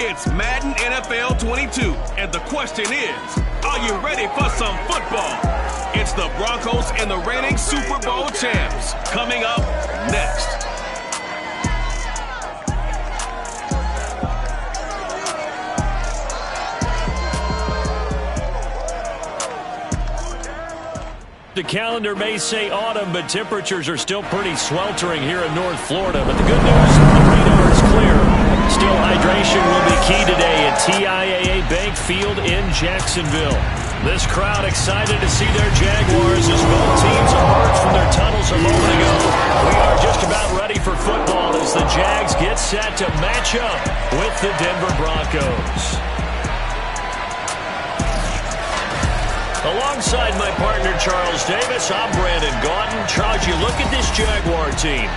It's Madden NFL 22, and the question is, are you ready for some football? It's the Broncos and the reigning Super Bowl champs. Coming up next. The calendar may say autumn, but temperatures are still pretty sweltering here in North Florida. But the good news, the radar is clear. Still, hydration will be key today at TIAA Bank Field in Jacksonville. This crowd excited to see their Jaguars as both teams emerge from their tunnels a moment ago. We are just about ready for football as the Jags get set to match up with the Denver Broncos. Alongside my partner, Charles Davis, I'm Brandon Gaudin. Charles, you look at this Jaguar team.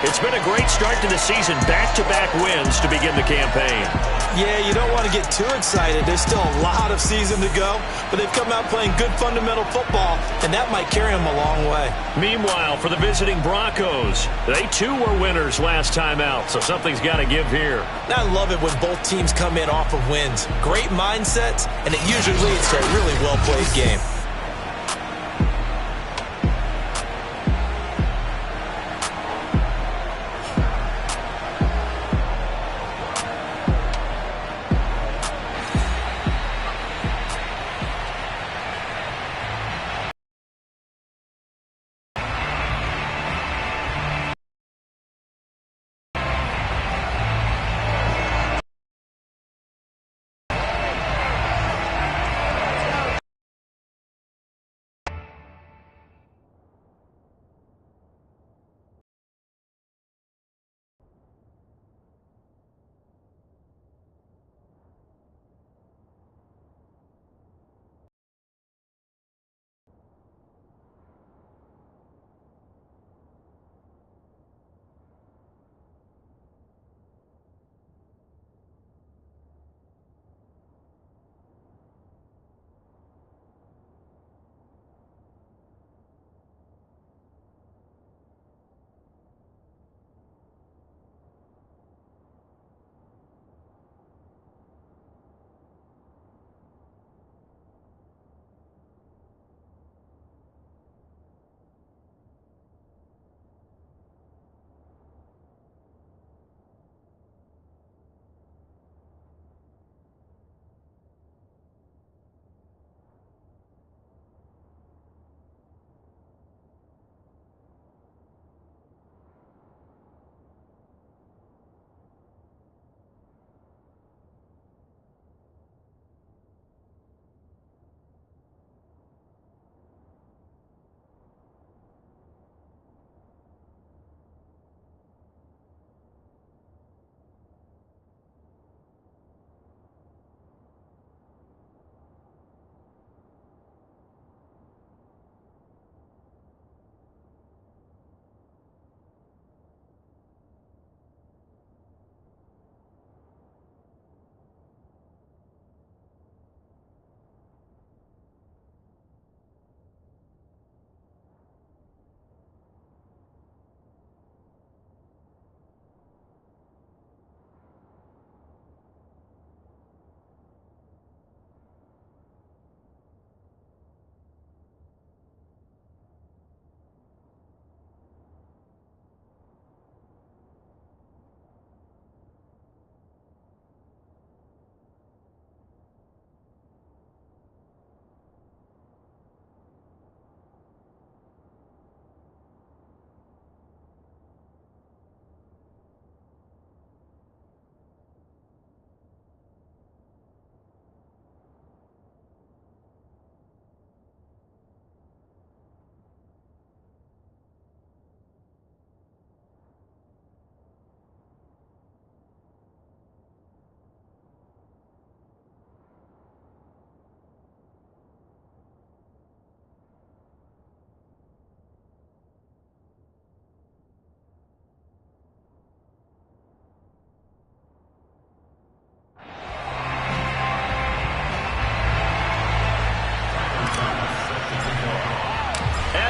It's been a great start to the season, back-to-back wins to begin the campaign. Yeah, you don't want to get too excited. There's still a lot of season to go, but they've come out playing good fundamental football, and that might carry them a long way. Meanwhile, for the visiting Broncos, they too were winners last time out, so something's got to give here. I love it when both teams come in off of wins. Great mindsets, and it usually leads to a really well-played game.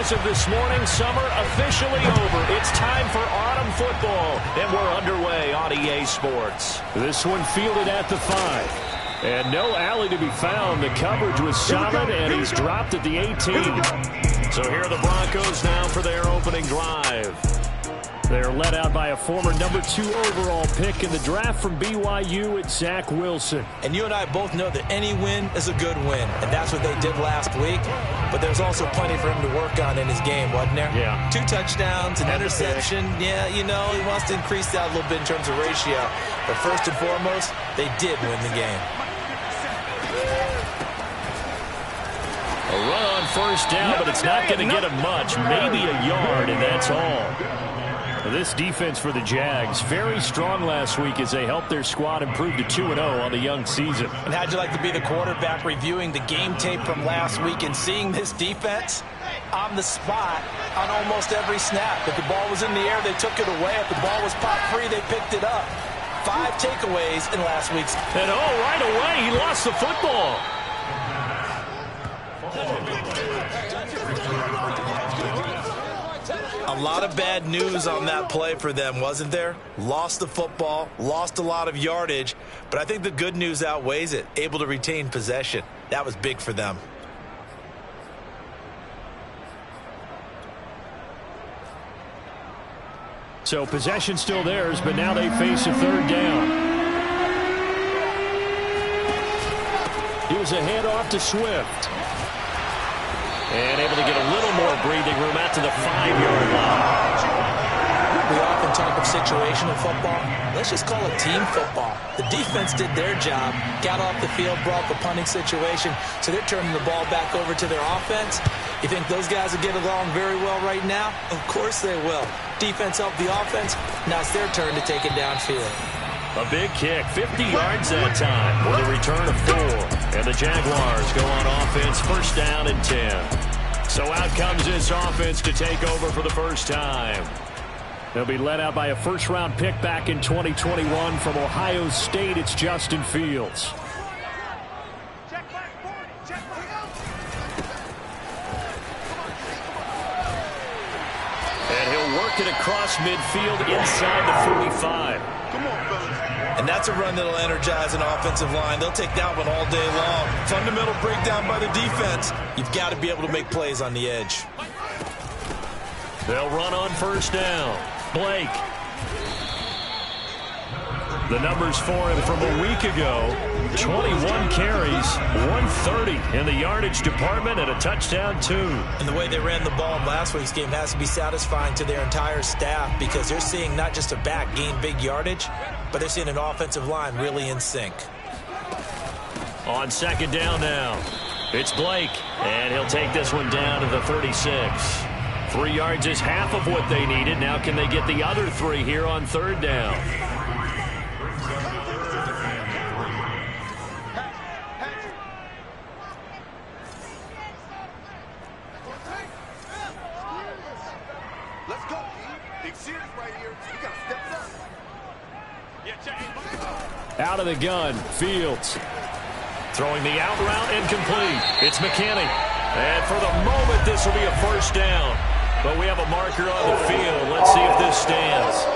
as of this morning, summer officially over. It's time for autumn football, and we're underway on EA Sports. This one fielded at the 5. And no alley to be found. The coverage was solid, and he's dropped at the 18. So here are the Broncos now for their opening drive. They're led out by a former number 2 overall pick in the draft from BYU, it's Zach Wilson. And you and I both know that any win is a good win, and that's what they did last week. But there's also plenty for him to work on in his game, wasn't there? Yeah. 2 touchdowns, an interception. Yeah, you know, he wants to increase that a little bit in terms of ratio. But first and foremost, they did win the game. A run on first down, but it's not going to get him much. Maybe a yard, and that's all. This defense for the Jags, very strong last week as they helped their squad improve to 2-0 on the young season. And how'd you like to be the quarterback reviewing the game tape from last week and seeing this defense on the spot on almost every snap? If the ball was in the air, they took it away. If the ball was popped free, they picked it up. 5 takeaways in last week's. And right away, he lost the football. A lot of bad news on that play for them, wasn't there? Lost the football, lost a lot of yardage, but I think the good news outweighs it. Able to retain possession. That was big for them. So possession still theirs, but now they face a 3rd down. Here's a handoff to Swift. And able to get a little more breathing room out to the 5-yard line. We often talk of situational football. Let's just call it team football. The defense did their job, got off the field, brought the punting situation, so they're turning the ball back over to their offense. You think those guys will get along very well right now? Of course they will. Defense helped the offense. Now it's their turn to take it downfield. A big kick, 50 yards that time with a return of 4. And the Jaguars go on offense, 1st down and 10. So out comes this offense to take over for the first time. They'll be led out by a 1st-round pick back in 2021 from Ohio State. It's Justin Fields. And he'll work it across midfield inside the 45. And that's a run that'll energize an offensive line. They'll take that one all day long. Fundamental breakdown by the defense. You've got to be able to make plays on the edge. They'll run on 1st down. Blake. The numbers for him from a week ago. 21 carries, 130 in the yardage department, and a touchdown, 2. And the way they ran the ball in last week's game has to be satisfying to their entire staff because they're seeing not just a back gain big yardage, but they're seeing an offensive line really in sync. On 2nd down now, it's Blake, and he'll take this one down to the 36. 3 yards is half of what they needed. Now can they get the other 3 here on 3rd down? Let's go. Big series right here. We got to step it up. Out of the gun, Fields. Throwing the out route incomplete. It's McKinney. And for the moment, this will be a 1st down. But we have a marker on the field. Let's see if this stands.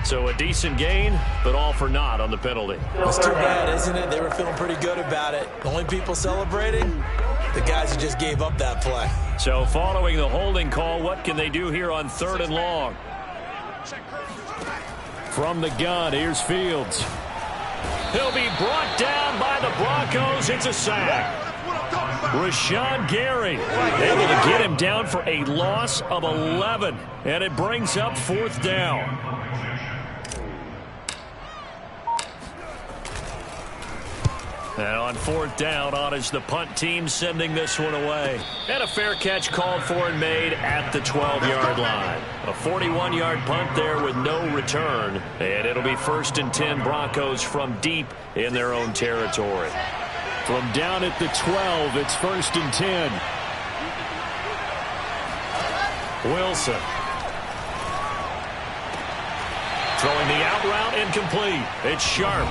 So a decent gain, but all for naught on the penalty. It's too bad, isn't it? They were feeling pretty good about it. The only people celebrating, the guys who just gave up that play. So following the holding call, what can they do here on 3rd and long? From the gun, here's Fields. He'll be brought down by the Broncos. It's a sack. Rashawn Gary able to get him down for a loss of 11. And it brings up 4th down. And on 4th down, on is the punt team sending this one away. And a fair catch called for and made at the 12-yard line. A 41-yard punt there with no return. And it'll be 1st and 10 Broncos from deep in their own territory. From down at the 12, it's 1st and 10. Wilson. Throwing the out route incomplete. It's Sharp.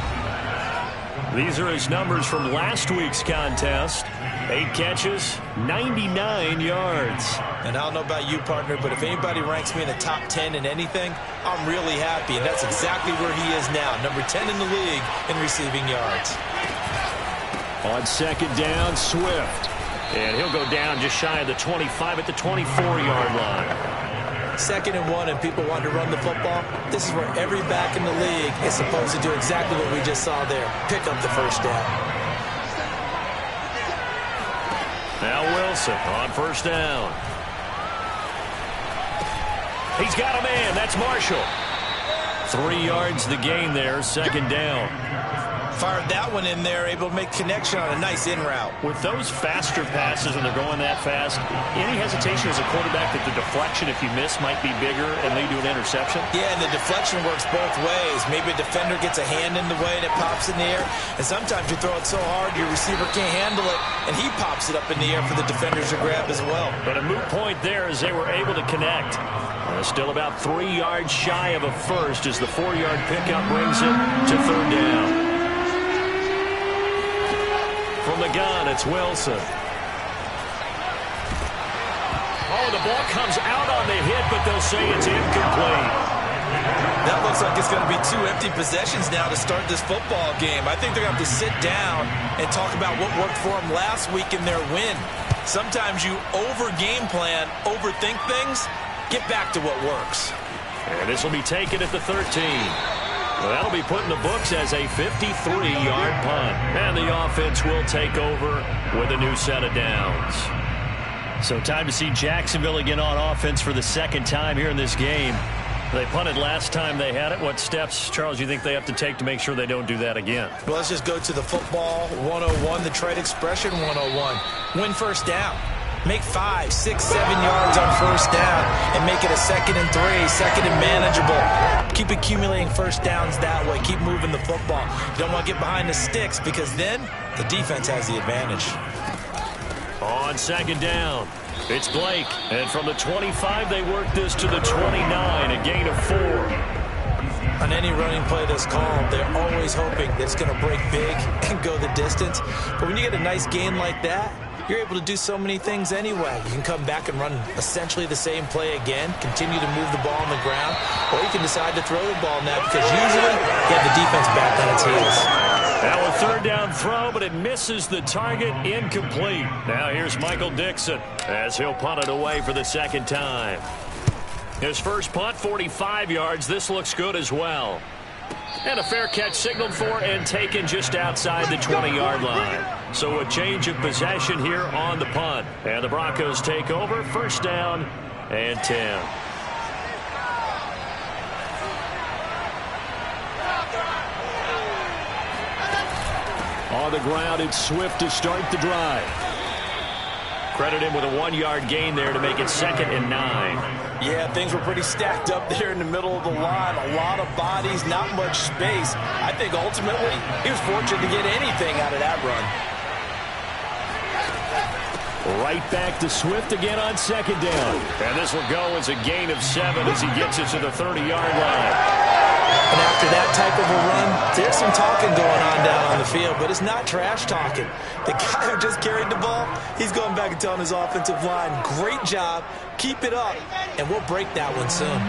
These are his numbers from last week's contest. 8 catches, 99 yards. And I don't know about you, partner, but if anybody ranks me in the top 10 in anything, I'm really happy. And that's exactly where he is now, number 10 in the league in receiving yards. On second down, Swift. And he'll go down just shy of the 25 at the 24-yard line. 2nd and 1 and people want to run the football. This is where every back in the league is supposed to do exactly what we just saw there. Pick up the first down. Now Wilson on first down. He's got a man. That's Marshall. 3 yards the gain there, 2nd down. Fired that one in there, able to make connection on a nice in route. With those faster passes and they're going that fast, any hesitation as a quarterback that the deflection, if you miss, might be bigger and lead to an interception? Yeah, and the deflection works both ways. Maybe a defender gets a hand in the way and it pops in the air. And sometimes you throw it so hard your receiver can't handle it, and he pops it up in the air for the defenders to grab as well. But a moot point there as they were able to connect. Still about 3 yards shy of a first as the 4-yard pickup brings it to 3rd down. From the gun, it's Wilson. Oh, the ball comes out on the hit, but they'll say it's incomplete. That looks like it's going to be 2 empty possessions now to start this football game. I think they're going to have to sit down and talk about what worked for them last week in their win. Sometimes you over-game plan, overthink things, get back to what works. And this will be taken at the 13. Well, that'll be put in the books as a 53-yard punt. And the offense will take over with a new set of downs. So time to see Jacksonville again on offense for the 2nd time here in this game. They punted last time they had it. What steps, Charles, you think they have to take to make sure they don't do that again? Well, let's just go to the football 101, the trade expression 101. Win first down. Make 5, 6, 7 yards on first down and make it a 2nd and 3, 2nd and manageable. Keep accumulating first downs that way. Keep moving the football. You don't want to get behind the sticks because then the defense has the advantage. On 2nd down, it's Blake. And from the 25, they work this to the 29, a gain of 4. On any running play that's called, they're always hoping that it's going to break big and go the distance. But when you get a nice gain like that, you're able to do so many things anyway. You can come back and run essentially the same play again, continue to move the ball on the ground, or you can decide to throw the ball now because usually you have the defense back on its heels. Now a 3rd down throw, but it misses the target, incomplete. Now here's Michael Dixon as he'll punt it away for the 2nd time. His first punt, 45 yards. This looks good as well. And a fair catch signaled for and taken just outside the 20-yard line. So a change of possession here on the punt. And the Broncos take over, 1st down and 10. On the ground, it's Swift to start the drive. Credit him with a 1-yard gain there to make it 2nd and 9. Yeah, things were pretty stacked up there in the middle of the line. A lot of bodies, not much space. I think ultimately he was fortunate to get anything out of that run. Right back to Swift again on 2nd down. And this will go as a gain of 7 as he gets it to the 30-yard line. And after that type of a run, there's some talking going on down on the field, but it's not trash talking. The guy who just carried the ball, he's going back and telling his offensive line, great job, keep it up, and we'll break that one soon.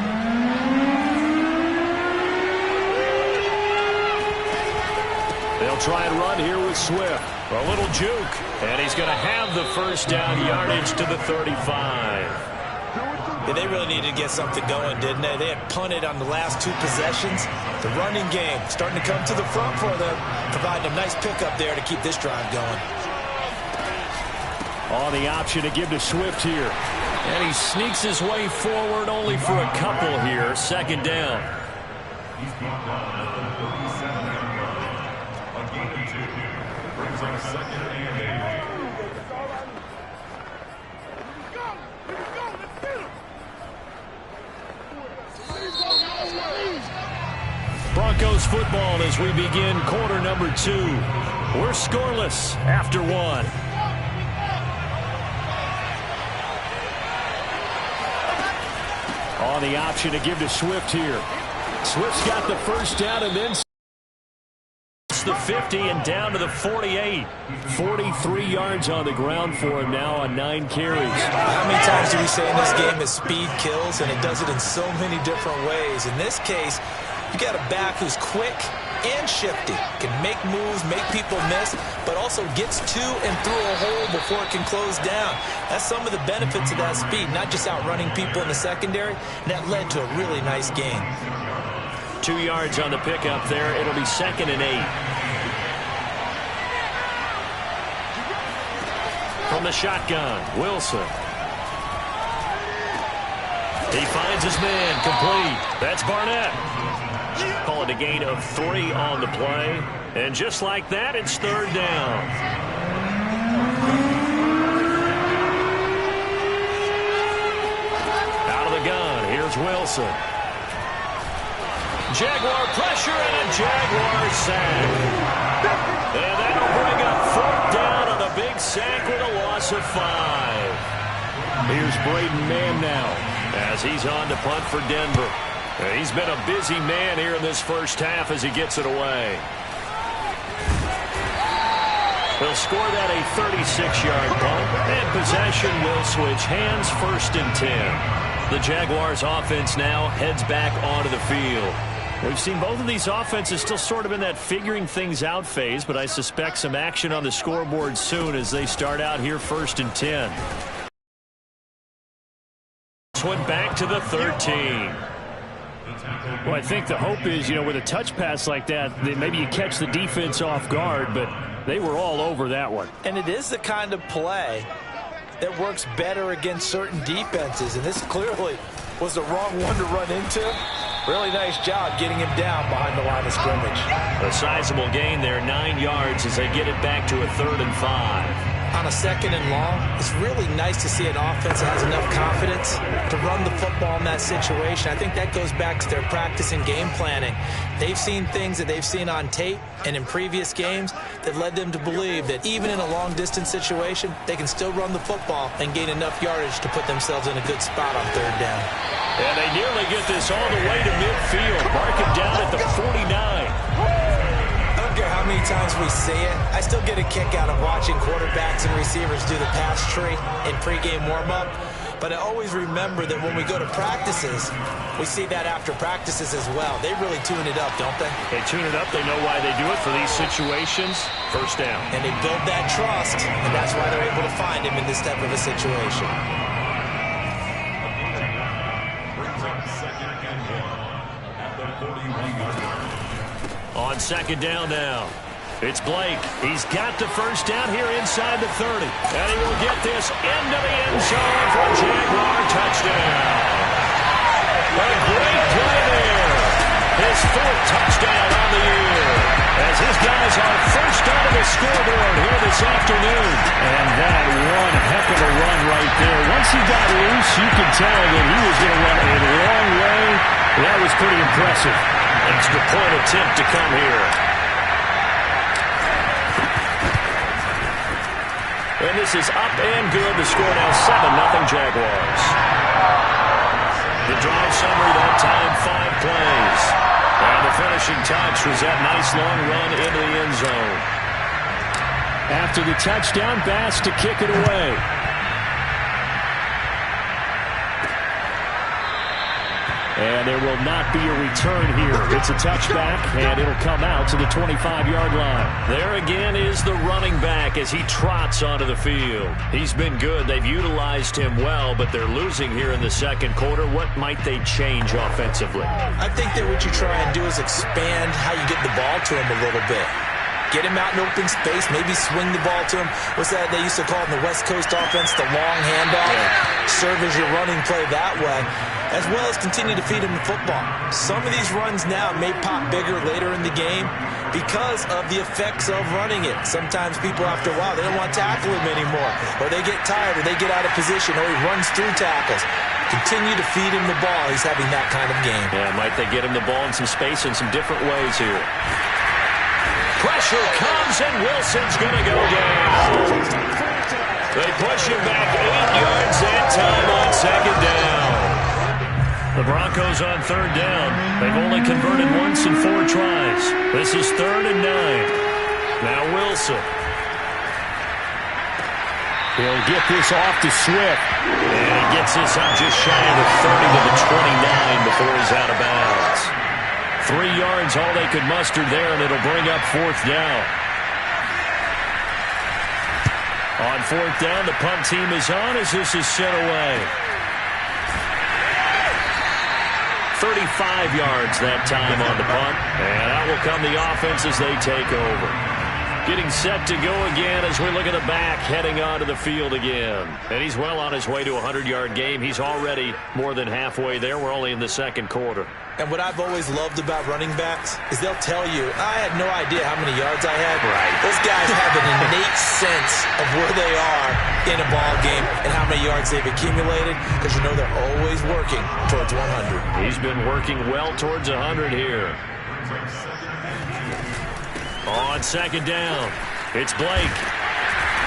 They'll try and run here with Swift. A little juke, and he's going to have the 1st down yardage to the 35. Yeah, they really needed to get something going, didn't they? They had punted on the last 2 possessions. The running game starting to come to the front for them, providing a nice pickup there to keep this drive going. On the option to give to Swift here. And he sneaks his way forward only for a couple here. 2nd down. He's brought down at the 37. A gain of 2. Brings up 2nd and 8. Broncos football as we begin quarter number 2. We're scoreless after 1. On the option to give to Swift here. Swift's got the 1st down and then the 50 and down to the 48. 43 yards on the ground for him now on 9 carries. How many times do we say in this game that speed kills, and it does it in so many different ways? In this case, you got a back who's quick and shifty, can make moves, make people miss, but also gets to and through a hole before it can close down. That's some of the benefits of that speed, not just outrunning people in the secondary, and that led to a really nice gain. 2 yards on the pickup there. It'll be 2nd and 8. From the shotgun, Wilson. He finds his man, complete. That's Barnett. Call it a gain of 3 on the play. And just like that, it's 3rd down. Out of the gun, here's Wilson. Jaguar pressure and a Jaguar sack. And that'll bring up 4th down on a big sack with a loss of 5. Here's Braden Mann now as he's on to punt for Denver. He's been a busy man here in this first half as he gets it away. They'll score that a 36-yard punt, and possession will switch hands, 1st and 10. The Jaguars offense now heads back onto the field. We've seen both of these offenses still sort of in that figuring things out phase, but I suspect some action on the scoreboard soon as they start out here 1st and 10. This one back to the 13. Well, I think the hope is, with a touch pass like that maybe you catch the defense off guard, but they were all over that one. And it is the kind of play that works better against certain defenses, and this clearly was the wrong one to run into. Really nice job getting him down behind the line of scrimmage. A sizable gain there, 9 yards as they get it back to a 3rd and 5. On a 2nd and long, it's really nice to see an offense that has enough confidence to run the football in that situation. I think that goes back to their practice and game planning. They've seen things that they've seen on tape and in previous games that led them to believe that even in a long-distance situation, they can still run the football and gain enough yardage to put themselves in a good spot on 3rd down. And they nearly get this all the way to midfield. Mark it down at the 49. I don't care how many times we see it. I still get a kick out of watching quarterbacks and receivers do the pass tree in pregame warm-up. But I always remember that when we go to practices, we see that after practices as well. They really tune it up, don't they? They tune it up. They know why they do it for these situations. 1st down. And they build that trust, and that's why they're able to find him in this type of a situation. On 2nd down now, it's Blake. He's got the 1st down here inside the 30. And he will get this into the end zone for a Jaguar touchdown. A great play there. His 4th touchdown on the year. As his guys are first onto the scoreboard here this afternoon. And that one heck of a run right there. Once he got loose, you could tell that he was going to run a long way. That was pretty impressive. Extra point attempt to come here. And this is up and good. The score now 7-0 Jaguars. The drive summary that time, 5 plays. And the finishing touch was that nice long run into the end zone. After the touchdown, Bass to kick it away. And there will not be a return here. It's a touchback, and it'll come out to the 25-yard line. There again is the running back as he trots onto the field. He's been good. They've utilized him well, but they're losing here in the 2nd quarter. What might they change offensively? I think that what you try and do is expand how you get the ball to him a little bit. Get him out in open space, maybe swing the ball to him. What's that they used to call in the West Coast offense, the long handoff? Serve as your running play that way, as well as continue to feed him the football. Some of these runs now may pop bigger later in the game because of the effects of running it. Sometimes people, after a while, they don't want to tackle him anymore, or they get tired, or they get out of position, or he runs through tackles. Continue to feed him the ball. He's having that kind of game. Yeah, might they get him the ball in some space in some different ways here. Pressure comes, and Wilson's going to go down. They push him back 8 yards that time on 2nd down. The Broncos on 3rd down. They've only converted once in 4 tries. This is 3rd and 9. Now Wilson. He'll get this off to Swift. And he gets this up just shy of the 30 to the 29 before he's out of bounds. 3 yards, all they could muster there, and it'll bring up 4th down. On 4th down, the punt team is on as this is sent away. 35 yards that time on the punt. And out will come the offense as they take over. Getting set to go again as we look at the back, heading onto the field again. And he's well on his way to a 100-yard game. He's already more than halfway there. We're only in the second quarter. And what I've always loved about running backs is they'll tell you, I had no idea how many yards I had. Right. Those guys have an innate sense of where they are in a ball game and how many yards they've accumulated, because you know they're always working towards 100. He's been working well towards 100 here. On 2nd down, it's Blake.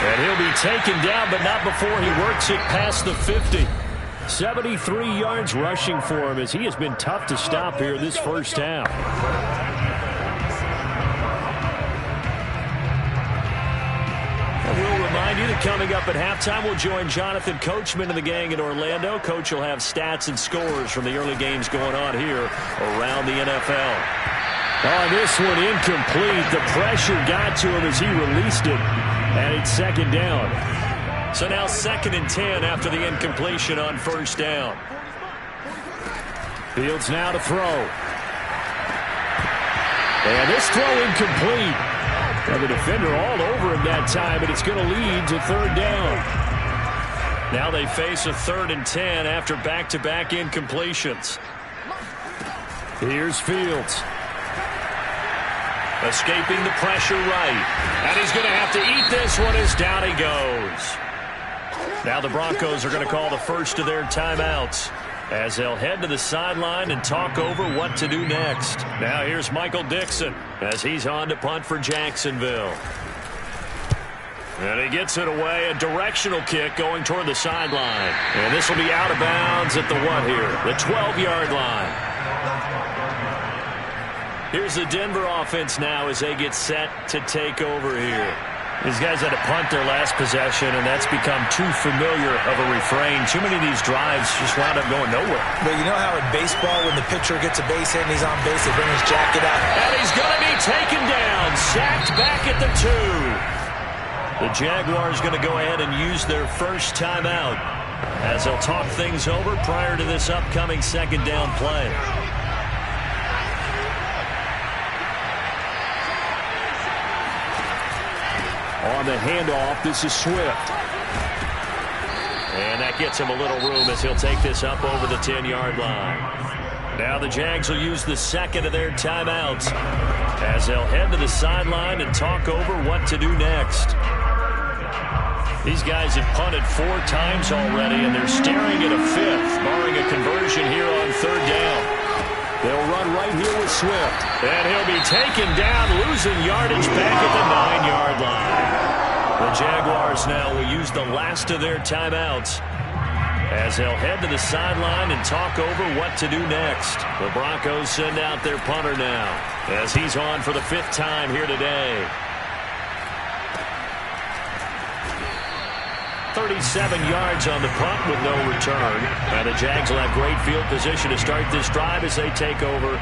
And he'll be taken down, but not before he works it past the 50. 73 yards rushing for him as he has been tough to stop here this first half. And we'll remind you that coming up at halftime, we'll join Jonathan Coachman and the gang in Orlando. Coach will have stats and scores from the early games going on here around the NFL. Oh, this one incomplete. The pressure got to him as he released it. And it's 2nd down. So now 2nd and 10 after the incompletion on 1st down. Fields now to throw. And this throw incomplete. And the defender all over him that time, but it's going to lead to 3rd down. Now they face a 3rd and 10 after back-to-back incompletions. Here's Fields. Escaping the pressure right. And he's going to have to eat this one as down he goes. Now the Broncos are going to call the first of their timeouts as they'll head to the sideline and talk over what to do next. Now here's Michael Dixon as he's on to punt for Jacksonville. And he gets it away, a directional kick going toward the sideline. And this will be out of bounds at the what here? The 12-yard line. Here's the Denver offense now as they get set to take over here. These guys had to punt their last possession, and that's become too familiar of a refrain. Too many of these drives just wound up going nowhere. But you know how in baseball, when the pitcher gets a base hit and he's on base, they bring his jacket out? And he's going to be taken down, sacked back at the 2. The Jaguars going to go ahead and use their first timeout as they'll talk things over prior to this upcoming 2nd down play. On the handoff, this is Swift. And that gets him a little room as he'll take this up over the 10-yard line. Now the Jags will use the 2nd of their timeouts as they'll head to the sideline and talk over what to do next. These guys have punted 4 times already, and they're staring at a 5th, barring a conversion here on 3rd down. They'll run right here with Swift. And he'll be taken down, losing yardage back at the 9-yard line. The Jaguars now will use the last of their timeouts as they'll head to the sideline and talk over what to do next. The Broncos send out their punter now as he's on for the 5th time here today. 37 yards on the punt with no return. And the Jags will have great field position to start this drive as they take over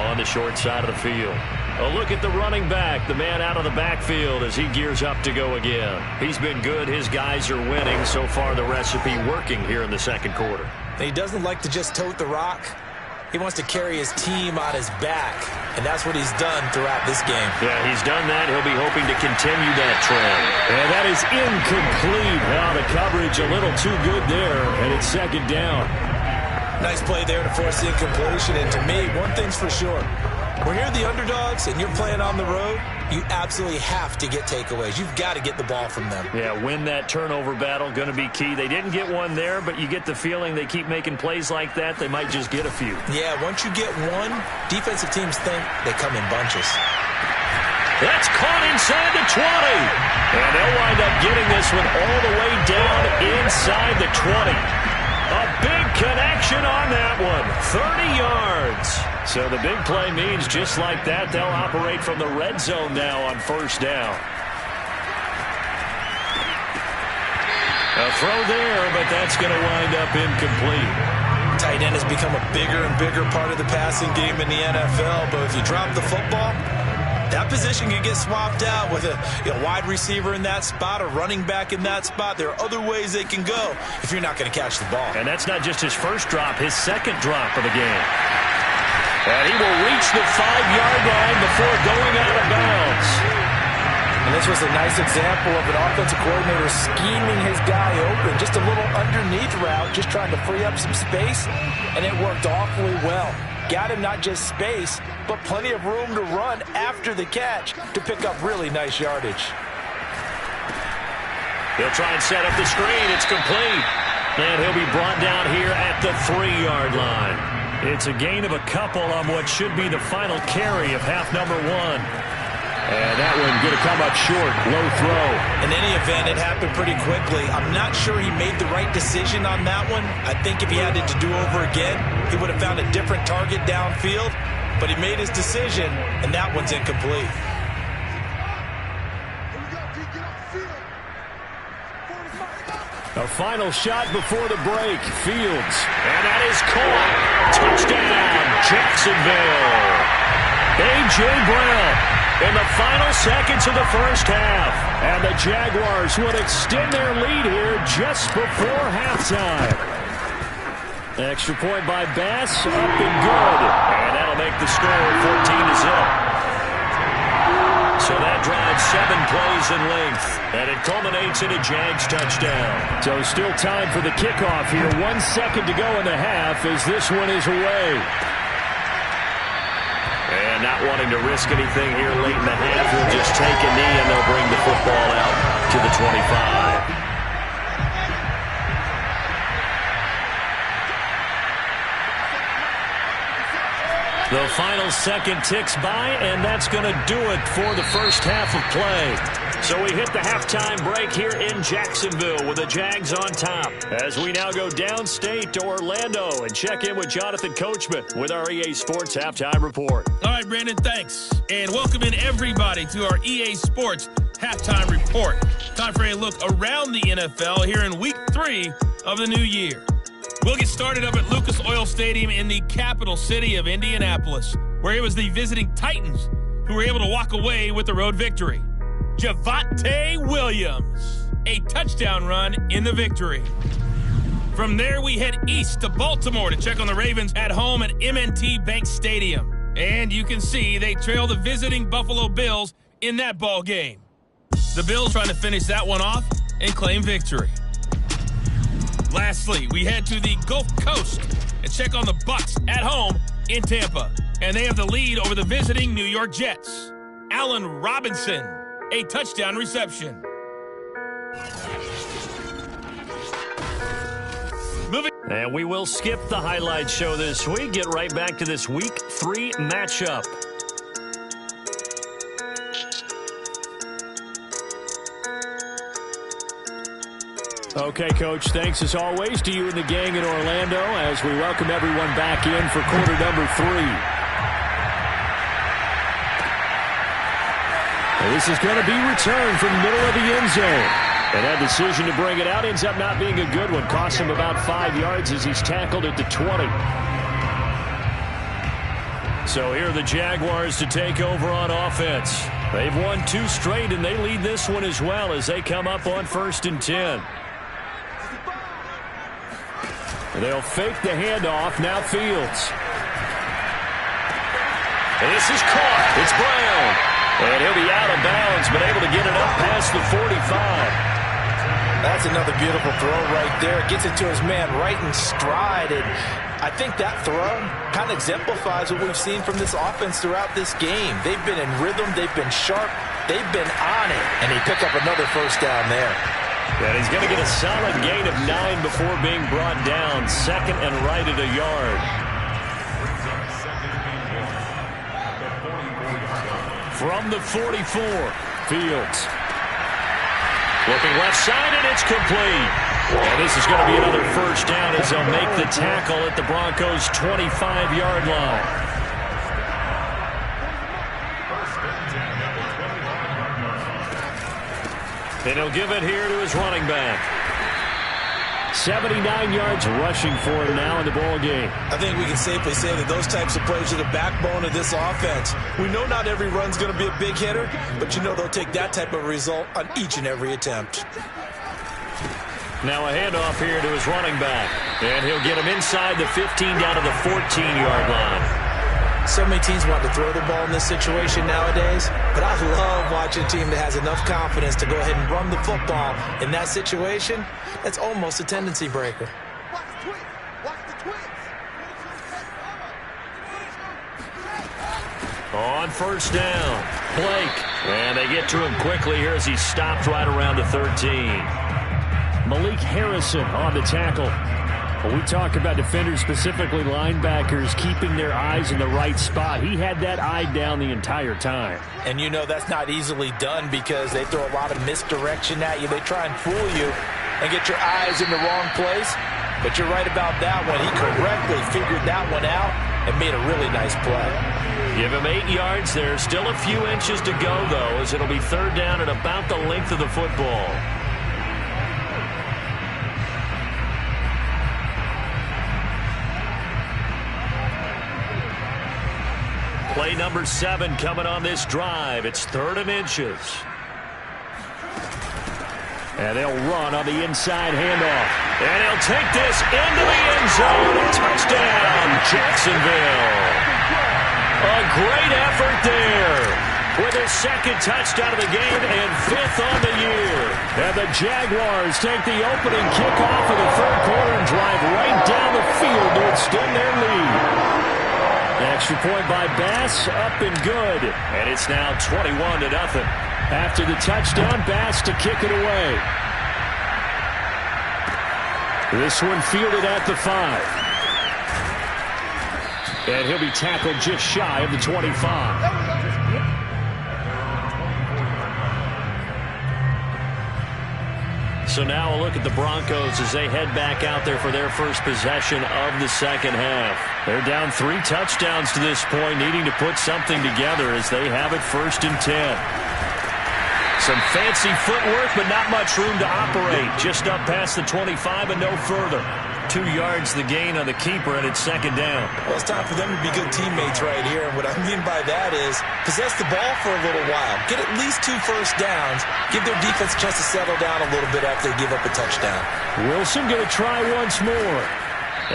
on the short side of the field. A look at the running back, the man out of the backfield as he gears up to go again. He's been good. His guys are winning. So far, the recipe working here in the 2nd quarter. He doesn't like to just tote the rock. He wants to carry his team on his back, and that's what he's done throughout this game. Yeah, he's done that. He'll be hoping to continue that trend. And that is incomplete. Now the coverage a little too good there, and it's 2nd down. Nice play there to force the incompletion, and to me, one thing's for sure. When you're the underdogs and you're playing on the road, you absolutely have to get takeaways. You've got to get the ball from them. Yeah, win that turnover battle, going to be key. They didn't get one there, but you get the feeling they keep making plays like that, they might just get a few. Yeah, once you get one, defensive teams think they come in bunches. That's caught inside the 20. And they'll wind up getting this one all the way down inside the 20. A big connection on that one. 30 yards. So the big play means just like that, they'll operate from the red zone now on first down. A throw there, but that's going to wind up incomplete. Tight end has become a bigger and bigger part of the passing game in the NFL, but if you drop the football, that position can get swapped out with a wide receiver in that spot, a running back in that spot. There are other ways they can go if you're not going to catch the ball. And that's not just his first drop, his second drop of the game. And he will reach the 5-yard line before going out of bounds. And this was a nice example of an offensive coordinator scheming his guy open. Just a little underneath route, just trying to free up some space, and it worked awfully well. Got him not just space, but plenty of room to run after the catch to pick up really nice yardage. He'll try and set up the screen. It's complete. And he'll be brought down here at the 3-yard line. It's a gain of a couple on what should be the final carry of half number 1. And that one going to come up short, low throw. In any event, it happened pretty quickly. I'm not sure he made the right decision on that one. I think if he had it to do over again, he would have found a different target downfield. But he made his decision, and that one's incomplete. A final shot before the break. Fields. And that is caught. Touchdown, Jacksonville. A.J. Brown in the final seconds of the first half. And the Jaguars would extend their lead here just before halftime. Extra point by Bass, up and good. And that'll make the score 14-0. So that drives 7 plays in length. And it culminates in a Jags touchdown. So still time for the kickoff here. 1 second to go in the half as this one is away. And not wanting to risk anything here late in the half, he'll just take a knee and they'll bring the football out to the 25. The final second ticks by, and that's going to do it for the first half of play. So we hit the halftime break here in Jacksonville with the Jags on top. As we now go downstate to Orlando and check in with Jonathan Coachman with our EA Sports Halftime Report. All right, Brandon, thanks. And welcome in everybody to our EA Sports Halftime Report. Time for a look around the NFL here in Week 3 of the new year. We'll get started up at Lucas Oil Stadium in the capital city of Indianapolis, where it was the visiting Titans who were able to walk away with the road victory. Javonte Williams, a touchdown run in the victory. From there, we head east to Baltimore to check on the Ravens at home at M&T Bank Stadium. And you can see they trail the visiting Buffalo Bills in that ball game. The Bills trying to finish that one off and claim victory. Lastly, we head to the Gulf Coast and check on the Bucs at home in Tampa. And they have the lead over the visiting New York Jets. Allen Robinson, a touchdown reception. And we will skip the highlight show this week. Get right back to this Week 3 matchup. Okay, Coach, thanks as always to you and the gang in Orlando as we welcome everyone back in for quarter number 3. And this is going to be returned from the middle of the end zone. And that decision to bring it out ends up not being a good one. Costs him about 5 yards as he's tackled at the 20. So here are the Jaguars to take over on offense. They've won 2 straight, and they lead this one as well as they come up on 1st and 10. They'll fake the handoff. Now Fields. And this is caught. It's Brown. And he'll be out of bounds, but able to get it up past the 45. That's another beautiful throw right there. Gets it to his man right in stride. And I think that throw kind of exemplifies what we've seen from this offense throughout this game. They've been in rhythm. They've been sharp. They've been on it. And he picked up another first down there. And he's going to get a solid gain of 9 before being brought down. 2nd and right at a yard. From the 44, Fields. Looking left side, and it's complete. And this is going to be another first down as they'll make the tackle at the Broncos' 25-yard line. And he'll give it here to his running back. 79 yards rushing for him now in the ball game. I think we can safely say that those types of plays are the backbone of this offense. We know not every run's going to be a big hitter, but you know they'll take that type of result on each and every attempt. Now a handoff here to his running back. And he'll get him inside the 15 down to the 14-yard line. So many teams want to throw the ball in this situation nowadays, but I love watching a team that has enough confidence to go ahead and run the football in that situation. That's almost a tendency breaker. Watch the twins. Watch the twins. On first down, Blake. And they get to him quickly here as he stopped right around the 13. Malik Harrison on the tackle. When we talk about defenders, specifically linebackers, keeping their eyes in the right spot, he had that eye down the entire time. And you know that's not easily done because they throw a lot of misdirection at you. They try and fool you and get your eyes in the wrong place. But you're right about that one. He correctly figured that one out and made a really nice play. Give him 8 yards. There's still a few inches to go, though, as it'll be third down at about the length of the football. Play number 7 coming on this drive. It's 3rd and inches. And they'll run on the inside handoff. And he'll take this into the end zone. Touchdown, Jacksonville. A great effort there with his 2nd touchdown of the game and 5th on the year. And the Jaguars take the opening kickoff of the 3rd quarter and drive right down the field to extend their lead. Extra point by Bass, up and good. And it's now 21-0. After the touchdown, Bass to kick it away. This one fielded at the 5. And he'll be tackled just shy of the 25. So now a look at the Broncos as they head back out there for their first possession of the second half. They're down 3 touchdowns to this point, needing to put something together as they have it 1st and 10. Some fancy footwork, but not much room to operate. Just up past the 25 and no further. 2 yards the gain on the keeper, and it's 2nd down. Well, it's time for them to be good teammates right here. And what I mean by that is possess the ball for a little while. Get at least 2 first downs. Give their defense a chance to settle down a little bit after they give up a touchdown. Wilson going to try once more.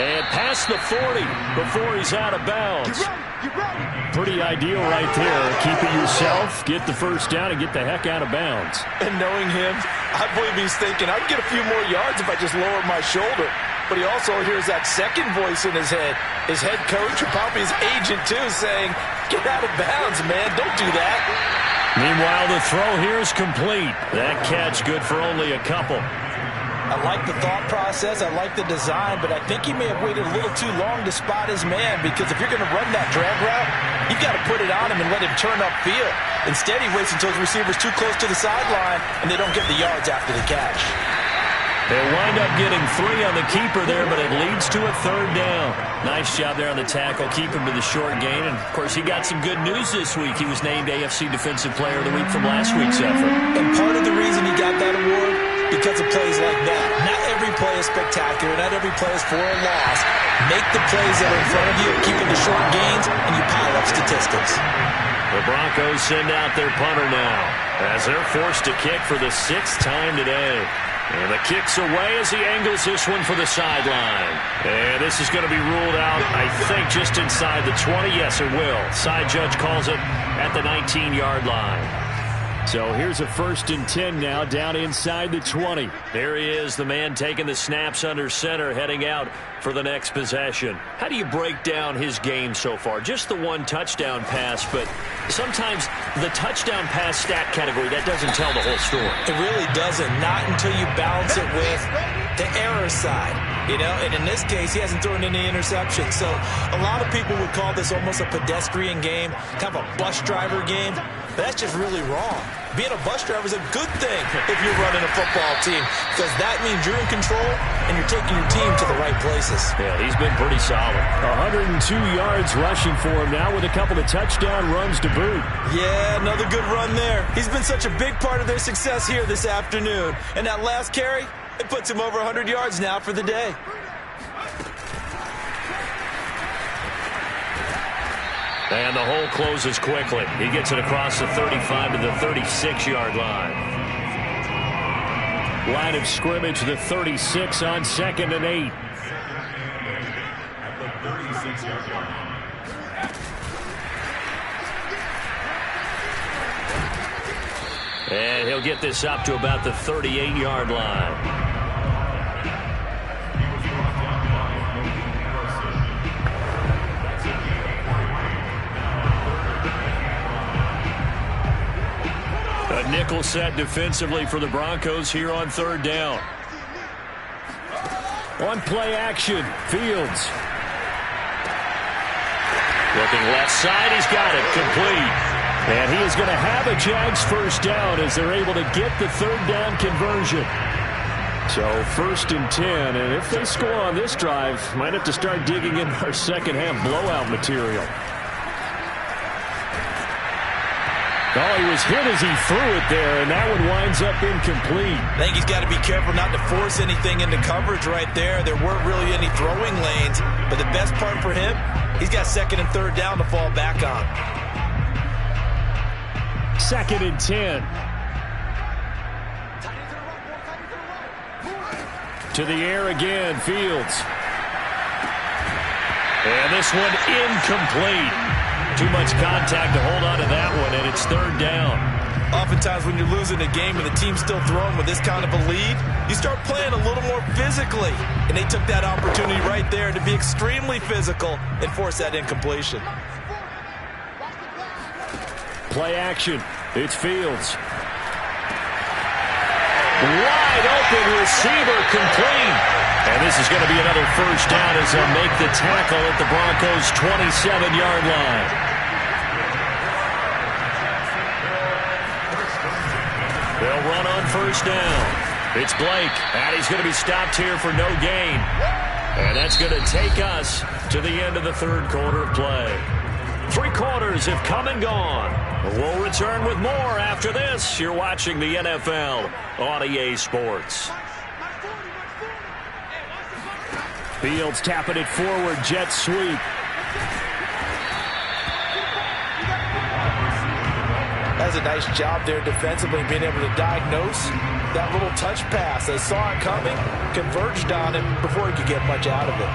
And past the 40 before he's out of bounds. Pretty ideal right there. Keep it yourself, get the first down, and get the heck out of bounds. And knowing him, I believe he's thinking, I'd get a few more yards if I just lowered my shoulder. But he also hears that second voice in his head. His head coach, or probably his agent too, saying, get out of bounds, man. Don't do that. Meanwhile, the throw here is complete. That catch good for only a couple. I like the thought process. I like the design, but I think he may have waited a little too long to spot his man, because if you're going to run that drag route, you've got to put it on him and let him turn upfield. Instead, he waits until his receiver's too close to the sideline, and they don't get the yards after the catch. They wind up getting 3 on the keeper there, but it leads to a 3rd down. Nice job there on the tackle. Keep him to the short gain. And, of course, he got some good news this week. He was named AFC Defensive Player of the Week from last week's effort. And part of the reason he got that award, because of plays like that. Not every play is spectacular. Not every play is for a loss. Make the plays that are in front of you, keeping the short gains, and you pile up statistics. The Broncos send out their punter now as they're forced to kick for the 6th time today. And the kick's away as he angles this one for the sideline. And this is going to be ruled out, I think, just inside the 20. Yes, it will. Side judge calls it at the 19-yard line. So here's a 1st and 10 now, down inside the 20. There he is, the man taking the snaps under center, heading out for the next possession. How do you break down his game so far? Just the 1 touchdown pass, but sometimes the touchdown pass stat category, that doesn't tell the whole story. It really doesn't. Not until you balance it with the error side. You know, and in this case, he hasn't thrown any interceptions. So a lot of people would call this almost a pedestrian game, kind of a bus driver game. But that's just really wrong. Being a bus driver is a good thing if you're running a football team, because that means you're in control and you're taking your team to the right places. Yeah, he's been pretty solid. 102 yards rushing for him now with a couple of touchdown runs to boot. Yeah, another good run there. He's been such a big part of their success here this afternoon. And that last carry, it puts him over 100 yards now for the day. And the hole closes quickly. He gets it across the 35 to the 36-yard line. Line of scrimmage, the 36 on 2nd and 8. And he'll get this up to about the 38-yard line. A nickel set defensively for the Broncos here on 3rd down. On play action, Fields. Looking left side, he's got it, complete. And he is going to have a Jags first down as they're able to get the 3rd down conversion. So 1st and 10, and if they score on this drive, might have to start digging in our second half blowout material. Oh, he was hit as he threw it there, and that one winds up incomplete. I think he's got to be careful not to force anything into coverage right there. There weren't really any throwing lanes, but the best part for him, he's got 2nd and 3rd down to fall back on. 2nd and 10. To the air again, Fields. And this one incomplete. Too much contact to hold on to that one, and it's 3rd down. Oftentimes when you're losing a game and the team's still throwing with this kind of a lead, you start playing a little more physically. And they took that opportunity right there to be extremely physical and force that incompletion. Play action. It's Fields. Wide open receiver, complete. And this is going to be another first down as they'll make the tackle at the Broncos' 27-yard line. They'll run on first down. It's Blake, and he's going to be stopped here for no gain. And that's going to take us to the end of the 3rd quarter of play. 3 quarters have come and gone. We'll return with more after this. You're watching the NFL on EA Sports. Fields tapping it forward, jet sweep. That's a nice job there defensively, being able to diagnose that little touch pass. They saw it coming, converged on it before he could get much out of it.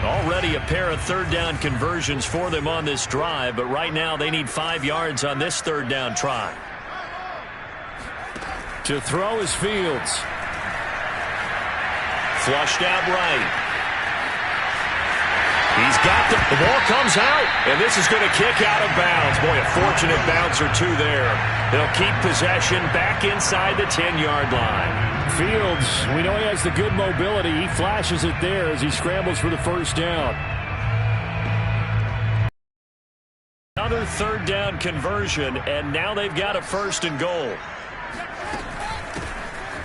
Already a pair of 3rd down conversions for them on this drive, but right now they need 5 yards on this 3rd down try. To throw is Fields. Flushed out right. He's got the ball comes out, and this is going to kick out of bounds. Boy, a fortunate bounce or two there. They'll keep possession back inside the 10-yard line. Fields, we know he has the good mobility. He flashes it there as he scrambles for the first down. Another 3rd down conversion, and now they've got a 1st and goal.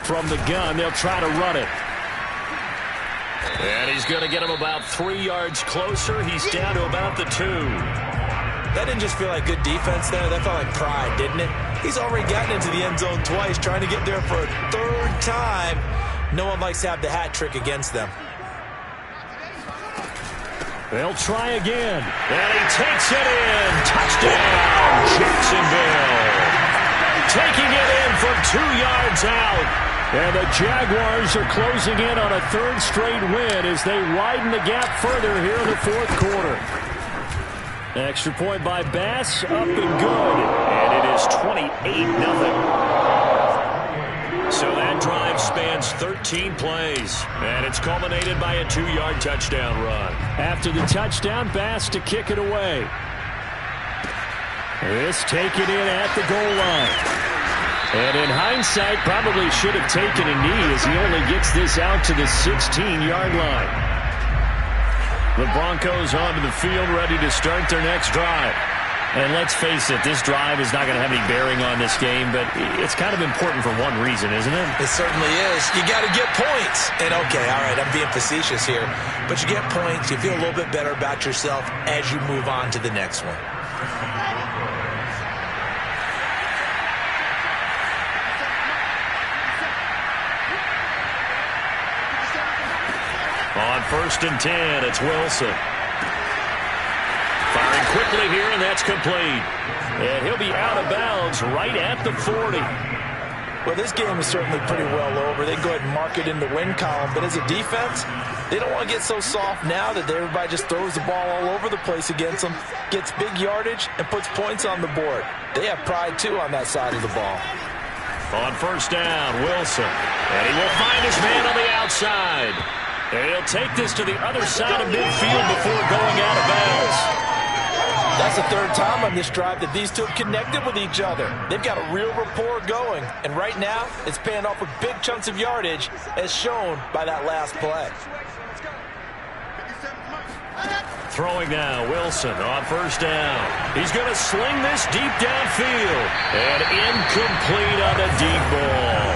From the gun, they'll try to run it. And he's going to get him about 3 yards closer. He's down to about the 2. That didn't just feel like good defense there. That felt like pride, didn't it? He's already gotten into the end zone twice, trying to get there for a 3rd time. No one likes to have the hat trick against them. They'll try again. And he takes it in. Touchdown, Jacksonville. Taking it in from 2 yards out. And the Jaguars are closing in on a 3rd straight win as they widen the gap further here in the 4th quarter. Extra point by Bass, up and good. And it is 28-0. So that drive spans 13 plays, and it's culminated by a 2-yard touchdown run. After the touchdown, Bass to kick it away. This taken in at the goal line. And in hindsight, probably should have taken a knee as he only gets this out to the 16-yard line. The Broncos onto the field ready to start their next drive. And let's face it, this drive is not going to have any bearing on this game, but it's kind of important for one reason, isn't it? It certainly is. You got to get points. And, okay, all right, I'm being facetious here. But you get points, you feel a little bit better about yourself as you move on to the next one. On 1st and 10, it's Wilson. Firing quickly here, and that's complete. And he'll be out of bounds right at the 40. Well, this game is certainly pretty well over. They go ahead and mark it in the win column. But as a defense, they don't want to get so soft now that everybody just throws the ball all over the place against them, gets big yardage, and puts points on the board. They have pride, too, on that side of the ball. On 1st down, Wilson. And he will find his man on the outside. And he'll take this to the other side of midfield before going out of bounds. That's the 3rd time on this drive that these two have connected with each other. They've got a real rapport going. And right now, it's paying off with big chunks of yardage, as shown by that last play. Throwing now, Wilson on 1st down. He's going to sling this deep downfield. And incomplete on the deep ball.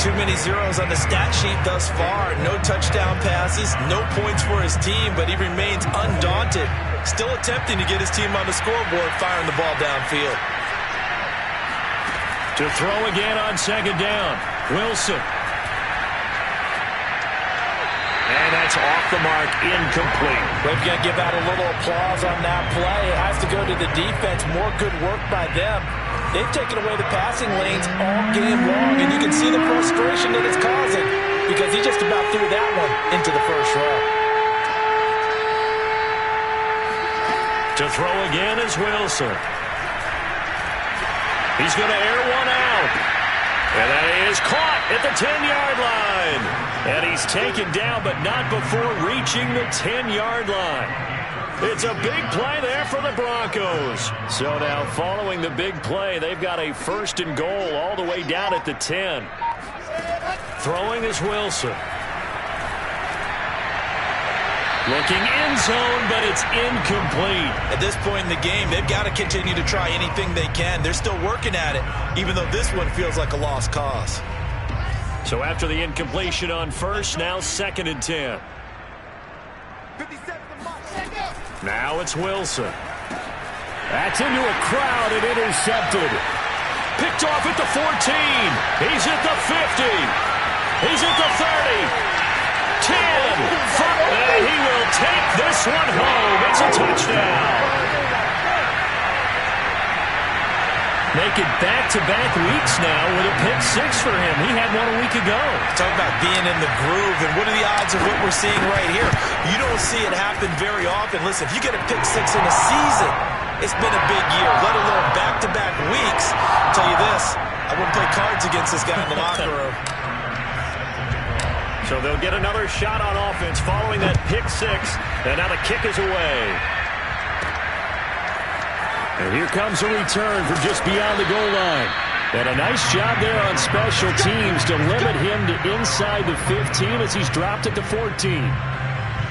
Too many zeros on the stat sheet thus far. No touchdown passes, no points for his team, but he remains undaunted. Still attempting to get his team on the scoreboard, firing the ball downfield. To throw again on 2nd down, Wilson. And that's off the mark, incomplete. We're going to give out a little applause on that play. It has to go to the defense. More good work by them. They've taken away the passing lanes all game long, and you can see the frustration that it's causing because he just about threw that one into the 1st row. To throw again is Wilson. He's going to air one out. And that is caught at the 10-yard line. And he's taken down, but not before reaching the 10-yard line. It's a big play there for the Broncos. So now following the big play, they've got a 1st and goal all the way down at the 10. Throwing is Wilson. Looking end zone, but it's incomplete. At this point in the game, they've got to continue to try anything they can. They're still working at it, even though this one feels like a lost cause. So after the incompletion on 1st, now 2nd and 10. Now it's Wilson. That's into a crowd and intercepted. Picked off at the 14. He's at the 50. He's at the 30. 10. And he will take this one home. It's a touchdown. Making back-to-back weeks now with a pick 6 for him. He had one a week ago. Talk about being in the groove, and what are the odds of what we're seeing right here? You don't see it happen very often. Listen, if you get a pick 6 in a season, it's been a big year, let alone back-to-back weeks. I'll tell you this, I wouldn't play cards against this guy in the locker room. So they'll get another shot on offense following that pick 6, and now the kick is away. And here comes a return from just beyond the goal line. And a nice job there on special teams to limit him to inside the 15 as he's dropped at the 14.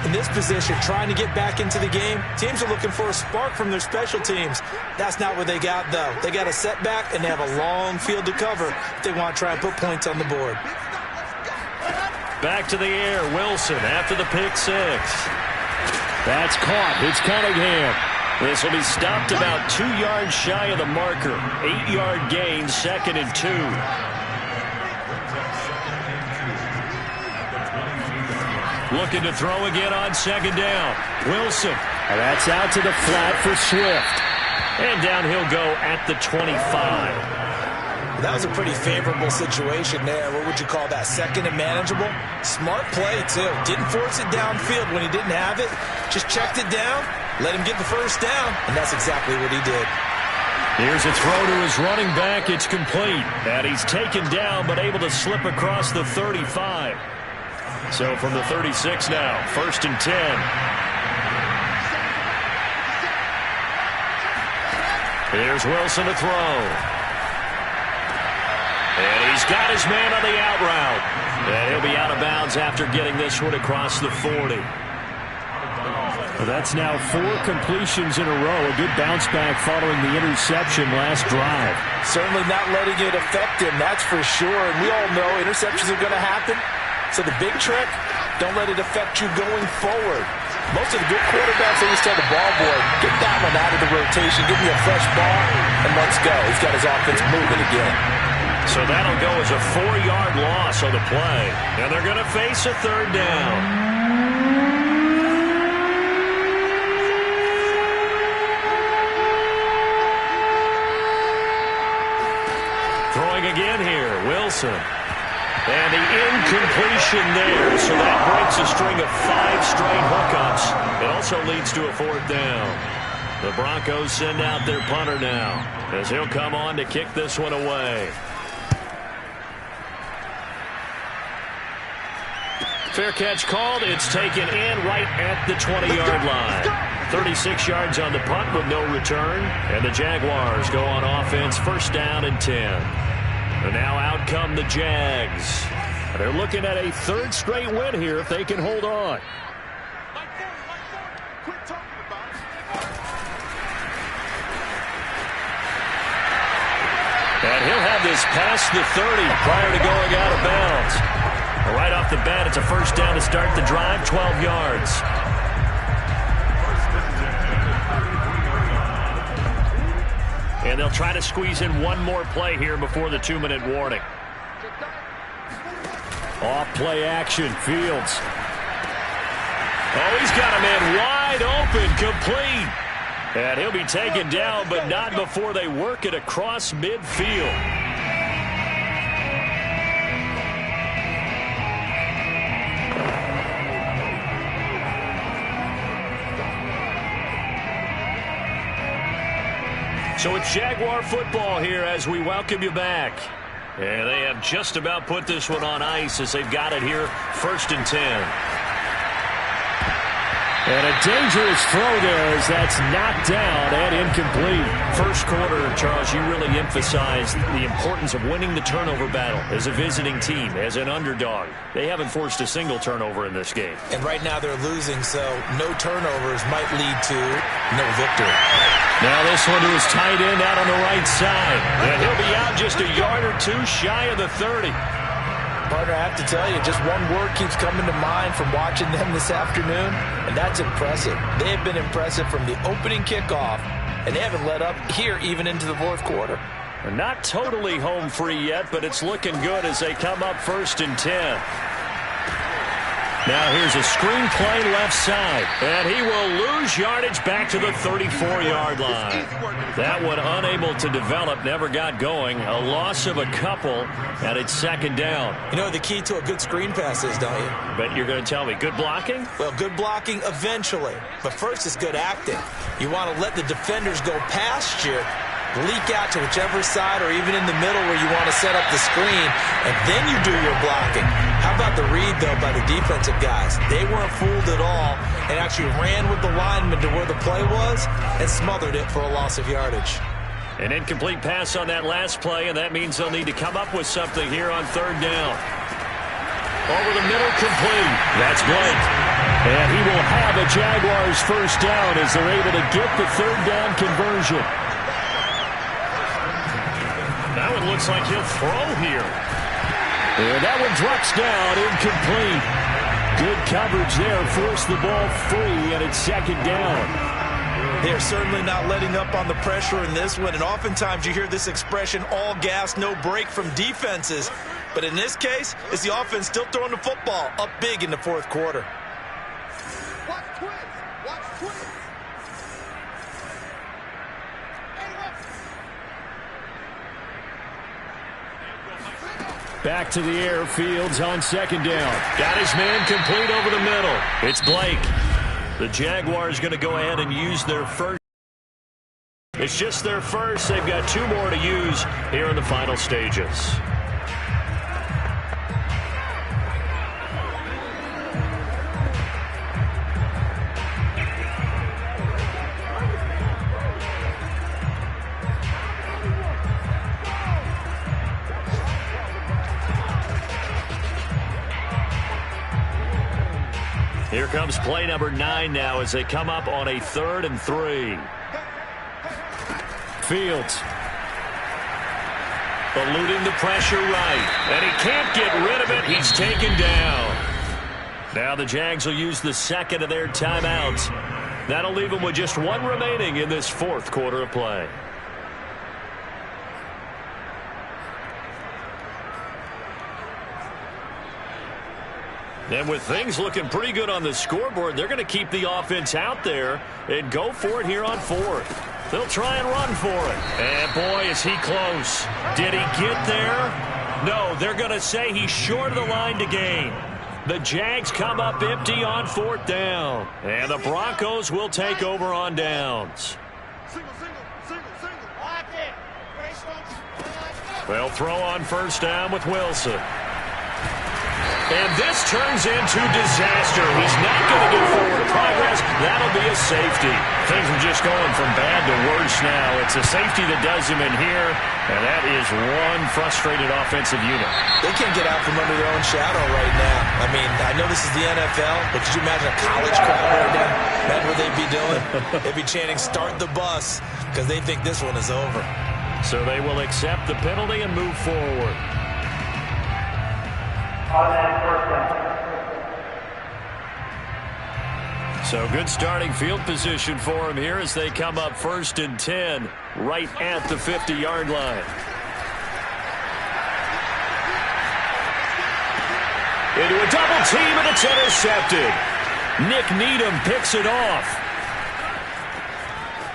In this position, trying to get back into the game, teams are looking for a spark from their special teams. That's not what they got, though. They got a setback, and they have a long field to cover if they want to try and put points on the board. Back to the air, Wilson after the pick 6. That's caught. It's Cunningham. This will be stopped about 2 yards shy of the marker. 8-yard gain, 2nd and 2. Looking to throw again on 2nd down. Wilson. And that's out to the flat for Swift. And down he'll go at the 25. That was a pretty favorable situation there. What would you call that? 2nd and manageable? Smart play, too. Didn't force it downfield when he didn't have it. Just checked it down, let him get the 1st down, and that's exactly what he did. Here's a throw to his running back. It's complete. And he's taken down, but able to slip across the 35. So from the 36 now, 1st and 10. Here's Wilson to throw. And he's got his man on the out route. And he'll be out of bounds after getting this one across the 40. Well, that's now 4 completions in a row. A good bounce back following the interception last drive. Certainly not letting it affect him, that's for sure. And we all know interceptions are going to happen. So the big trick, don't let it affect you going forward. Most of the good quarterbacks, they just tell the ball boy, get that one out of the rotation, give me a fresh ball, and let's go. He's got his offense moving again. So that'll go as a 4-yard loss on the play. And they're going to face a 3rd down. Throwing again here, Wilson. And the incompletion there, so that breaks a string of 5 straight hookups. It also leads to a 4th down. The Broncos send out their punter now, as he'll come on to kick this one away. Fair catch called. It's taken in right at the 20-yard line. 36 yards on the punt with no return. And the Jaguars go on offense, 1st down and 10. And now out come the Jags. They're looking at a 3rd straight win here if they can hold on. And he'll have this past the 30 prior to going out of bounds. Right off the bat, it's a 1st down to start the drive, 12 yards. And they'll try to squeeze in one more play here before the 2-minute warning. Off play action, Fields. Oh, he's got a man wide open, complete. And he'll be taken down, but not before they work it across midfield. So it's Jaguar football here as we welcome you back. And they have just about put this one on ice as they've got it here, 1st and 10. And a dangerous throw there as that's knocked down and incomplete. First quarter, Charles, you really emphasized the importance of winning the turnover battle as a visiting team, as an underdog. They haven't forced a single turnover in this game. And right now they're losing, so no turnovers might lead to no victory. Now this one to his tight end out on the right side. And he'll be out just a yard or 2 shy of the 30. Partner, I have to tell you, just one word keeps coming to mind from watching them this afternoon, and that's impressive. They have been impressive from the opening kickoff, and they haven't let up here even into the 4th quarter. They're not totally home free yet, but it's looking good as they come up 1st and 10. Now here's a screen play left side, and he will lose yardage back to the 34-yard line. That one unable to develop, never got going. A loss of a couple, and it's 2nd down. You know what the key to a good screen pass is, don't you? But you're going to tell me, good blocking? Well, good blocking eventually, but first it's good acting. You want to let the defenders go past you, leak out to whichever side or even in the middle where you want to set up the screen, and then you do your blocking. How about the read, though, by the defensive guys? They weren't fooled at all and actually ran with the lineman to where the play was and smothered it for a loss of yardage. An incomplete pass on that last play, and that means they'll need to come up with something here on 3rd down. Over the middle, complete. That's Blake. And he will have a Jaguars 1st down as they're able to get the 3rd down conversion. That one looks like he'll throw here. And that one drops down, incomplete. Good coverage there, forced the ball free, and it's 2nd down. They're certainly not letting up on the pressure in this one, and oftentimes you hear this expression, all gas, no break from defenses. But in this case, it's the offense still throwing the football up big in the 4th quarter. Watch twins. Watch twins. Back to the air, Fields on 2nd down. Got his man complete over the middle. It's Blake. The Jaguars going to go ahead and use their first. It's just their first. They've got 2 more to use here in the final stages. Here comes play number 9 now as they come up on a 3rd and 3. Fields. Eluding the pressure right. And he can't get rid of it. He's taken down. Now the Jags will use the second of their timeouts. That'll leave them with just 1 remaining in this 4th quarter of play. And with things looking pretty good on the scoreboard, they're going to keep the offense out there and go for it here on 4th. They'll try and run for it. And boy, is he close. Did he get there? No, they're going to say he's short of the line to gain. The Jags come up empty on 4th down. And the Broncos will take over on downs. They'll throw on 1st down with Wilson. And this turns into disaster. He's not going to get forward progress. That'll be a safety. Things are just going from bad to worse now. It's a safety that does him in here, and that is one frustrated offensive unit. They can't get out from under their own shadow right now. I mean, I know this is the NFL, but could you imagine a college crowd right now? That's what they'd be doing. They'd be chanting, "Start the bus," because they think this one is over. So they will accept the penalty and move forward. So good starting field position for him here as they come up 1st and 10 right at the 50-yard line. Into a double team, and it's intercepted. Nick Needham picks it off.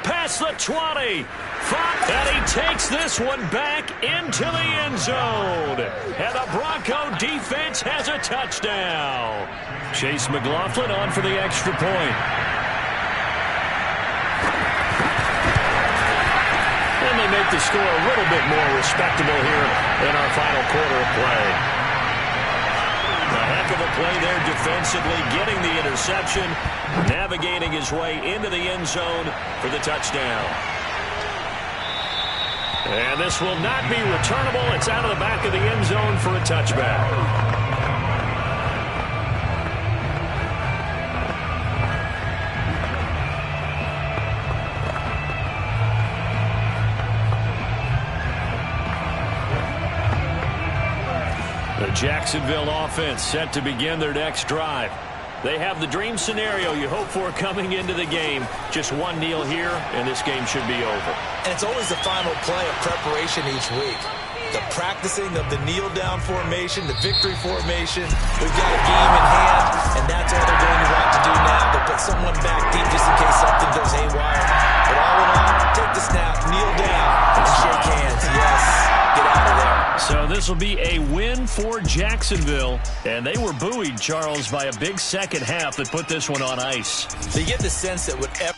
Past the 20. And he takes this one back into the end zone. And the Bronco defense has a touchdown. Chase McLaughlin on for the extra point. And they make the score a little bit more respectable here in our final quarter of play. A heck of a play there defensively, getting the interception, navigating his way into the end zone for the touchdown. And this will not be returnable. It's out of the back of the end zone for a touchback. The Jacksonville offense set to begin their next drive. They have the dream scenario you hope for coming into the game. Just one kneel here, and this game should be over. And it's always the final play of preparation each week. The practicing of the kneel-down formation, the victory formation. We've got a game in hand, and that's all they're going to want to do now. They'll put someone back deep just in case something goes haywire. But all in all, take the snap, kneel down, and shake hands. Yes, get out of there. So this will be a win for Jacksonville. And they were buoyed, Charles, by a big second half that put this one on ice. So you get the sense that whatever...